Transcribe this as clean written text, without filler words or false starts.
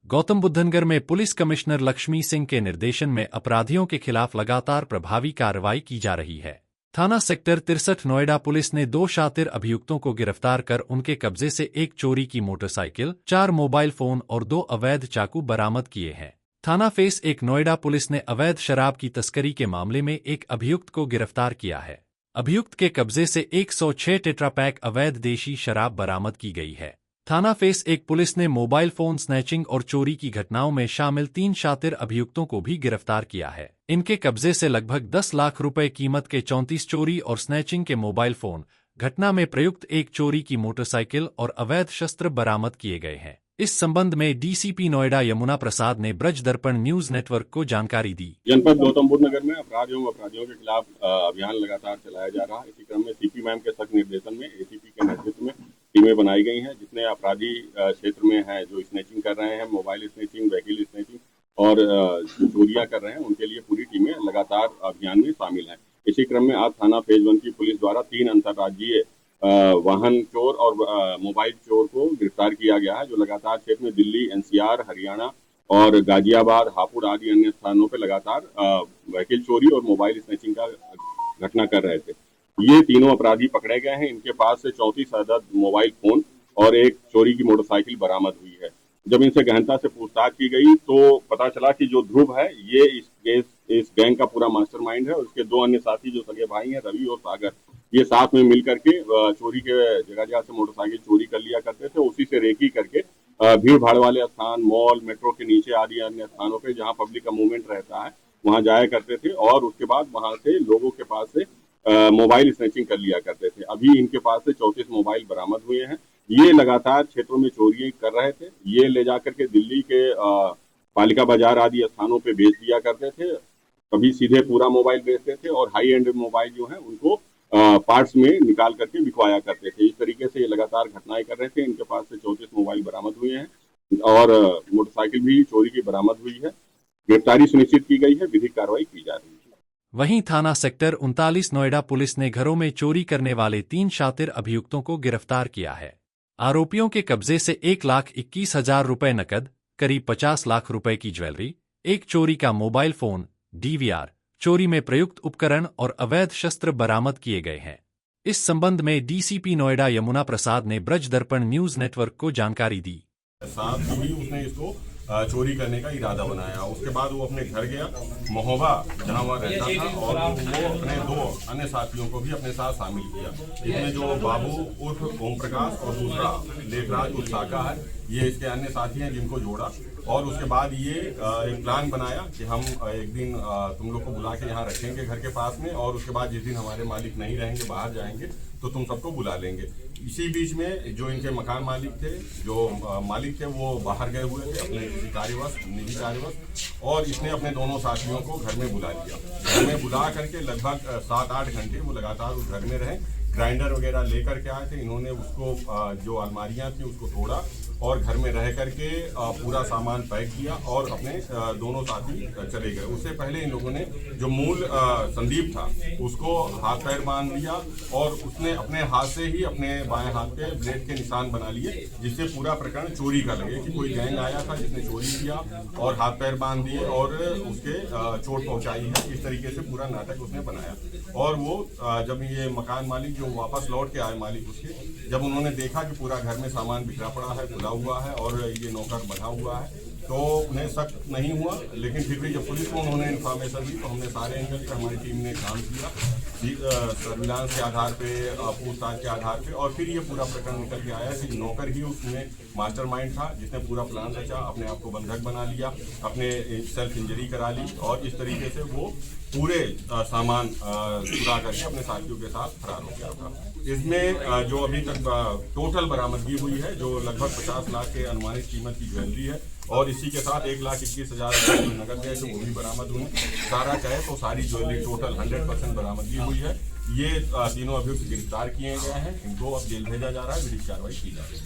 गौतम बुद्धनगर में police commissioner Lakshmi Singh के निर्देशन में अपराधियों के खिलाफ लगातार प्रभावी कार्रवाई की जा रही है। थाना सेक्टर 63 नोएडा पुलिस ने 2 शातिर अभियुक्तों को गिरफ्तार कर उनके कब्जे से 1 चोरी की मोटरसाइकिल, 4 मोबाइल फोन और 2 अवैध चाकू बरामद किए हैं। थाना फेस 1 नोएडा पुलिस ने अवैध शराब की तस्करी के मामले में एक अभियुक्त को गिरफ्तार किया है। अभियुक्त के कब्जे से 106 टेट्रापैक अवैध देशी शराब बरामद की गई है। थाना फेस 1 पुलिस ने मोबाइल फोन स्नैचिंग और चोरी की घटनाओं में शामिल 3 शातिर अभियुक्तों को भी गिरफ्तार किया है। इनके कब्जे से लगभग 10 लाख रुपए कीमत के 34 चोरी और स्नैचिंग के मोबाइल फोन, घटना में प्रयुक्त 1 चोरी की मोटरसाइकिल और अवैध शस्त्र बरामद किए गए हैं। इस संबंध में डीसीपी नोएडा यमुना प्रसाद ने ब्रज दर्पण न्यूज नेटवर्क को जानकारी दी। जनपद गौतम बुद्ध नगर में अपराधियों के खिलाफ अभियान लगातार चलाया जा रहा है। इसी क्रम में सीपी मैम के सख्त निर्देशन में एसीपी के नेतृत्व में टीमें बनाई गई हैं, जिसमें अपराधी क्षेत्र में हैं जो स्नैचिंग कर रहे हैं, मोबाइल स्नैचिंग, व्हीकल स्नैचिंग और चोरियां कर रहे हैं, उनके लिए पूरी टीमें लगातार अभियान में शामिल हैं। इसी क्रम में आज थाना फेज 1 की पुलिस द्वारा 3 अंतर्राज्यीय वाहन चोर और मोबाइल चोर को गिरफ्तार किया गया है, जो लगातार क्षेत्र में दिल्ली, एनसीआर, हरियाणा और गाजियाबाद, हापुड़ आदि अन्य स्थानों पर लगातार व्हीकल चोरी और मोबाइल स्नैचिंग का घटना कर रहे थे। ये तीनों अपराधी पकड़े गए हैं। इनके पास से 34 अदद मोबाइल फोन और 1 चोरी की मोटरसाइकिल बरामद हुई है। जब इनसे गहनता से पूछताछ की गई तो पता चला कि जो ध्रुव है ये इस गैंग का पूरा मास्टरमाइंड है और उसके 2 अन्य साथी जो सगे भाई हैं, रवि और सागर, ये साथ में मिल करके चोरी के जगह से मोटरसाइकिल चोरी कर लिया करते थे। उसी से रेकी करके भीड़ भाड़ वाले स्थान, मॉल, मेट्रो के नीचे आदि अन्य स्थानों पे जहां पब्लिक का मूवमेंट रहता है वहां जाया करते थे और उसके बाद वहां से लोगों के पास से मोबाइल स्नैचिंग कर लिया करते थे। अभी इनके पास से 34 मोबाइल बरामद हुए हैं। ये लगातार क्षेत्रों में चोरी कर रहे थे। ये ले जाकर के दिल्ली के पालिका बाजार आदि स्थानों पे बेच दिया करते थे। कभी सीधे पूरा मोबाइल बेचते थे और हाई एंड मोबाइल जो है उनको पार्ट्स में निकाल करके बिकवाया करते थे। इस तरीके से ये लगातार घटनाएं कर रहे थे। इनके पास से 34 मोबाइल बरामद हुए हैं और मोटरसाइकिल भी चोरी की बरामद हुई है। गिरफ्तारी सुनिश्चित की गई है, विधिक कार्रवाई की जा रही है। वहीं थाना सेक्टर 39 नोएडा पुलिस ने घरों में चोरी करने वाले 3 शातिर अभियुक्तों को गिरफ्तार किया है। आरोपियों के कब्जे से 1,21,000 रुपए नकद, करीब 50 लाख रुपए की ज्वेलरी, 1 चोरी का मोबाइल फोन, डीवीआर, चोरी में प्रयुक्त उपकरण और अवैध शस्त्र बरामद किए गए हैं। इस संबंध में डीसीपी नोएडा यमुना प्रसाद ने ब्रज दर्पण न्यूज नेटवर्क को जानकारी दी। साथ ही उसने इसको चोरी करने का इरादा बनाया। उसके बाद वो अपने घर गया, महोबा जहां वह रहता था, और वो अपने 2 अन्य साथियों को भी अपने साथ शामिल किया। इसमें जो बाबू उर्फ ओम प्रकाश और दूसरा लेखराज उर्फ साका है, ये इसके अन्य साथी हैं जिनको जोड़ा। और उसके बाद ये एक प्लान बनाया कि हम एक दिन तुम लोग को बुला के यहाँ रखेंगे घर के पास में, और उसके बाद जिस दिन हमारे मालिक नहीं रहेंगे, बाहर जाएंगे, तो तुम सबको बुला लेंगे। इसी बीच में जो इनके मकान मालिक थे, वो बाहर गए हुए थे अपने किसी निजी कार्यवश, और इसने अपने दोनों साथियों को घर में बुला लिया। घर में बुला करके लगभग 7-8 घंटे वो लगातार उस घर में रहे। ग्राइंडर वगैरह लेकर के आए थे। इन्होंने उसको जो अलमारियां थी उसको तोड़ा और घर में रह करके पूरा सामान पैक किया और अपने दोनों साथी चले गए। उससे पहले इन लोगों ने जो मूल संदीप था उसको हाथ पैर बांध लिया और उसने अपने हाथ से ही अपने बाएं हाथ पे ब्लेड के निशान बना लिए, जिससे पूरा प्रकरण चोरी का लगे कि कोई गैंग आया था जिसने चोरी किया और हाथ पैर बांध दिए और उसके चोट पहुंचाई है। इस तरीके से पूरा नाटक उसने बनाया। और वो जब ये मकान मालिक जो वापस लौट के आए मालिक उसके, जब उन्होंने देखा कि पूरा घर में सामान बिखरा पड़ा है, खुला हुआ है और ये नौकर बंधा हुआ है, तो उन्हें शक नहीं हुआ। लेकिन फिर भी जब पुलिस को उन्होंने इन्फॉर्मेशन दी तो हमने सारे एंगल पे हमारी टीम ने काम किया, सर्विलांस के आधार पे, पूछताछ के आधार पे, और फिर ये पूरा प्रकरण निकल के आया कि नौकर ही उसमें मास्टरमाइंड था जिसने पूरा प्लान रचा, अपने आप को बंधक बना लिया, अपने सेल्फ इंजरी करा ली और इस तरीके से वो पूरे सामान चुरा करके अपने साथियों के साथ फरार हो गया था। इसमें जो अभी तक टोटल बरामदगी हुई है, जो लगभग 50 लाख के अनुमानित कीमत की ज्वेलरी है, और इसी के साथ 1,21,000 रुपये जो नकद गए थे वो भी बरामद हुए। सारा कहे तो सारी ज्वेलरी टोटल 100% बरामदगी हुई है। ये तीनों अभियुक्त गिरफ्तार किए गए हैं। इनको अब जेल भेजा जा रहा है, विधिक कार्रवाई की जा रही है।